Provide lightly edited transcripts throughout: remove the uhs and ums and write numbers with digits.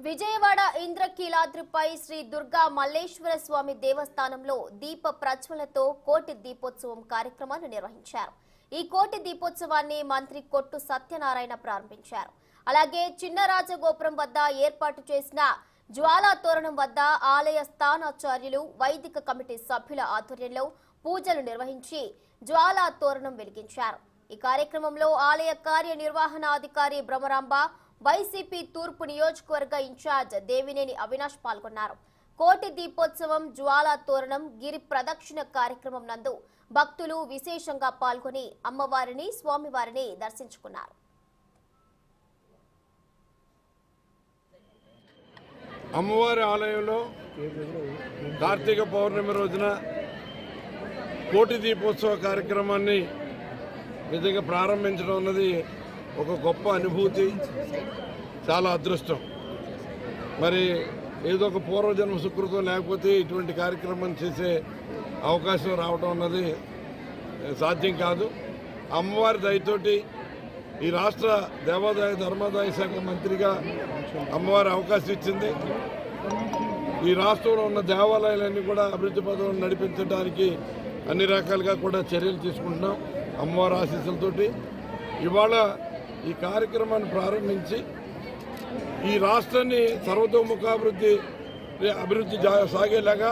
విజయవాడ ఇంద్రకీలాద్రిపై శ్రీ దుర్గా మల్లేశ్వర స్వామి దేవస్థానంలో దీప ప్రజ్వలతో కోటి దీపోత్సవం కార్యక్రమాన్ని నిర్వహించారు. ఈ కోటి దీపోత్సవాన్ని మంత్రి కొట్టు సత్యనారాయణ ప్రారంభించారు. అలాగే చిన్న రాజగోపురం వద్ద ఏర్పాటు చేసిన జ్వాలా తోరణం వద్ద ఆలయ స్థానాచార్యులు వైదిక కమిటీ సభ్యుల ఆధ్వర్యంలో పూజలు నిర్వహించి జ్వాలా తోరణం వెలిగించారు. ఈ కార్యక్రమంలో ఆలయ కార్యనిర్వహణాధికారి బ్రహ్మరాంబ, వైసీపీ తూర్పు నియోజకవర్గ ఇన్ఛార్జ్ దేవినేని అవినాష్ పాల్గొన్నారు. కోటి దీపోత్సవం, జ్వాలా తోరణం, గిరి ప్రదక్షిణ కార్యక్రమం నందు భక్తులు విశేషంగా పాల్గొని అమ్మవారిని, స్వామివారిని దర్శించుకున్నారు. అమ్మవారి ఆలయంలో కార్తీక పౌర్ణమి రోజున కోటి దీపోత్సవ కార్యక్రమాన్ని నిజంగా ప్రారంభించడం అన్నది ఒక గొప్ప అనుభూతి, చాలా అదృష్టం. మరి ఏదో ఒక పూర్వజన్మ సుకృతం లేకపోతే ఇటువంటి కార్యక్రమం చేసే అవకాశం రావడం అన్నది సాధ్యం కాదు. అమ్మవారి దయతోటి ఈ రాష్ట్ర దేవాదాయ ధర్మాదాయ శాఖ మంత్రిగా అమ్మవారి అవకాశం ఇచ్చింది. ఈ రాష్ట్రంలో ఉన్న దేవాలయాలన్నీ కూడా అభివృద్ధి పథంలో నడిపించడానికి అన్ని రకాలుగా కూడా చర్యలు తీసుకుంటున్నాం అమ్మవారి ఆశీస్సులతోటి. ఇవాళ ఈ కార్యక్రమాన్ని ప్రారంభించి ఈ రాష్ట్రాన్ని సర్వతోముఖాభివృద్ధి సాగేలాగా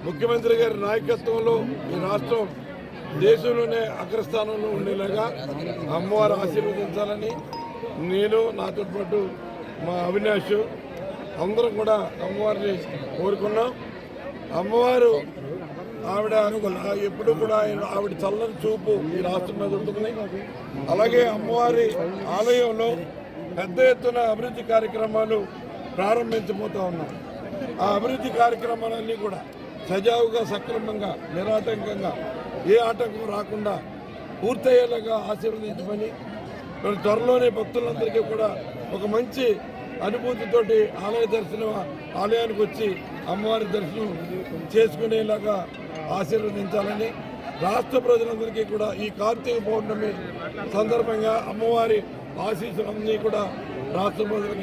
ముఖ్యమంత్రి గారి నాయకత్వంలో ఈ రాష్ట్రం దేశంలోనే అగ్రస్థానంలో ఉండేలాగా అమ్మవారు ఆశీర్వదించాలని నేను, నాతో పాటు మా అవినాష్ అందరం కూడా అమ్మవారిని కోరుకున్నాం. అమ్మవారు ఆవిడ ఎప్పుడు కూడా ఆవిడ చల్లని చూపు ఈ రాష్ట్రం మీద ఉంటుంది. అలాగే అమ్మవారి ఆలయంలో పెద్ద ఎత్తున అభివృద్ధి కార్యక్రమాలు ప్రారంభించబోతా ఉన్నాం. ఆ అభివృద్ధి కార్యక్రమాలన్నీ కూడా సజావుగా, సక్రమంగా, నిరాటంకంగా, ఏ ఆటంకం రాకుండా పూర్తయ్యేలాగా ఆశీర్వదించమని, త్వరలోనే భక్తులందరికీ కూడా ఒక మంచి అనుభూతితోటి ఆలయానికి వచ్చి అమ్మవారి దర్శనం చేసుకునేలాగా ఆశీర్వదించాలని, రాష్ట్ర ప్రజలందరికీ కూడా ఈ కార్తీక పౌర్ణమి సందర్భంగా అమ్మవారి ఆశీస్సులన్నీ కూడా రాష్ట్ర ప్రజలకి